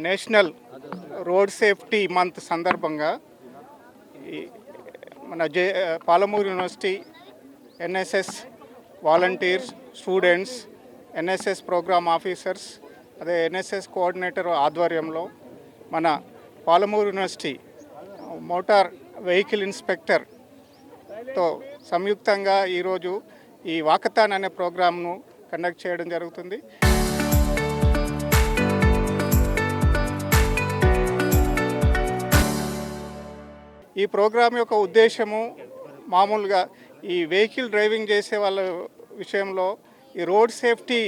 National road safety month సందర్భంగా ఈ మన Palamuru university NSS volunteers, students, NSS programme officers, అదే ఎన్ఎస్ఎస్ కోఆర్డినేటర్ ఆధ్వర్యంలో మన పాలమూరు యూనివర్సిటీ మోటార్ వెహికల్ ఇన్స్పెక్టర్తో సంయుక్తంగా ఈరోజు ఈ వాకథాన్ అనే ప్రోగ్రామ్ను కండక్ట్ చేయడం జరుగుతుంది. ఈ ప్రోగ్రాం యొక్క ఉద్దేశము మామూలుగా ఈ వెహికల్ డ్రైవింగ్ చేసే వాళ్ళ విషయంలో ఈ రోడ్ సేఫ్టీ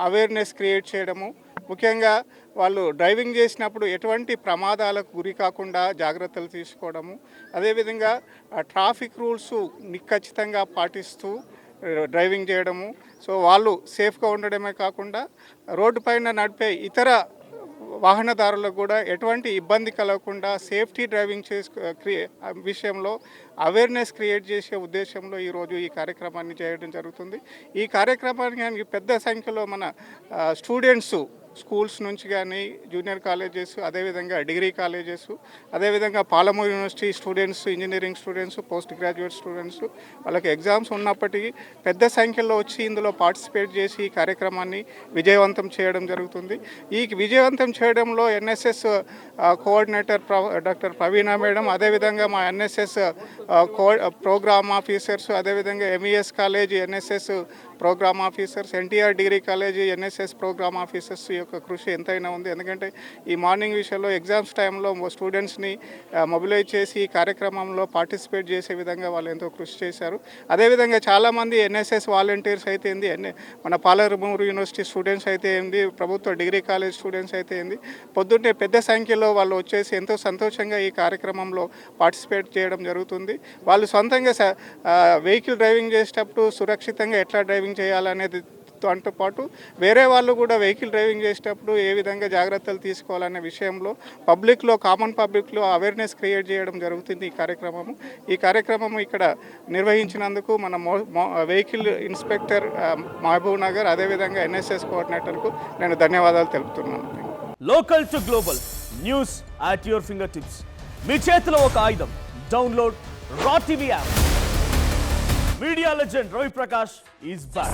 అవేర్నెస్ క్రియేట్ చేయడము, ముఖ్యంగా వాళ్ళు డ్రైవింగ్ చేసినప్పుడు ఎటువంటి ప్రమాదాలకు గురి కాకుండా జాగ్రత్తలు తీసుకోవడము, అదేవిధంగా ట్రాఫిక్ రూల్స్ ఖచ్చితంగా పాటిస్తూ డ్రైవింగ్ చేయడము. సో వాళ్ళు సేఫ్గా ఉండడమే కాకుండా రోడ్డు పైన నడిపే ఇతర వాహనదారులకు కూడా ఎటువంటి ఇబ్బంది కలగకుండా సేఫ్టీ డ్రైవింగ్ విషయంలో అవేర్నెస్ క్రియేట్ చేసే ఉద్దేశంలో ఈరోజు ఈ కార్యక్రమాన్ని చేయడం జరుగుతుంది. ఈ కార్యక్రమానికి పెద్ద సంఖ్యలో మన స్టూడెంట్స్ స్కూల్స్ నుంచి కానీ, జూనియర్ కాలేజెస్, అదేవిధంగా డిగ్రీ కాలేజెస్, అదేవిధంగా Palamuru university students, engineering students, post graduate students, వాళ్ళకి ఎగ్జామ్స్ ఉన్నప్పటికీ పెద్ద సంఖ్యలో వచ్చి ఇందులో పార్టిసిపేట్ చేసి ఈ కార్యక్రమాన్ని విజయవంతం చేయడం జరుగుతుంది. ఈ విజయవంతం చేయడంలో NSS coordinator doctor Praveena madam, అదేవిధంగా మా ఎన్ఎస్ఎస్ ప్రోగ్రామ్ ఆఫీసర్స్, అదేవిధంగా MES college NSS programme officers, NTR degree college NSS programme officers యొక్క కృషి ఎంతైనా ఉంది. ఎందుకంటే ఈ మార్నింగ్ విషయంలో ఎగ్జామ్స్ టైంలో స్టూడెంట్స్ని మొబిలైజ్ చేసి ఈ కార్యక్రమంలో పార్టిసిపేట్ చేసే విధంగా వాళ్ళు ఎంతో కృషి చేశారు. అదేవిధంగా చాలామంది ఎన్ఎస్ఎస్ వాలంటీర్స్ అయితే ఏంది, మన పాలమూరు యూనివర్సిటీ స్టూడెంట్స్ అయితే ఏంది, ప్రభుత్వ డిగ్రీ కాలేజ్ స్టూడెంట్స్ అయితే ఏంది, పొద్దున్నే పెద్ద సంఖ్యలో వాళ్ళు వచ్చేసి ఎంతో సంతోషంగా ఈ కార్యక్రమంలో పార్టిసిపేట్ చేయడం జరుగుతుంది. వాళ్ళు సొంతంగా వెహికల్ డ్రైవింగ్ చేసేటప్పుడు సురక్షితంగా ఎట్లా డ్రైవింగ్ చేయాలనేది దాంతో పాటు వేరే వాళ్ళు కూడా వెహికల్ డ్రైవింగ్ చేసేటప్పుడు ఏ విధంగా జాగ్రత్తలు తీసుకోవాలనే విషయంలో కామన్ పబ్లిక్లో అవేర్నెస్ క్రియేట్ చేయడం జరుగుతుంది ఈ కార్యక్రమము ఇక్కడ నిర్వహించినందుకు మన వెహికల్ ఇన్స్పెక్టర్ మహబూబ్ నగర్, అదేవిధంగా ఎన్ఎస్ఎస్ కోఆర్డినేటర్కు నేను ధన్యవాదాలు తెలుపుతున్నాను. Local to global news at your fingertips. మీ చేతిలో ఒక ఆయుధం. Download Raw TV app. Media legend Ravi Prakash is back.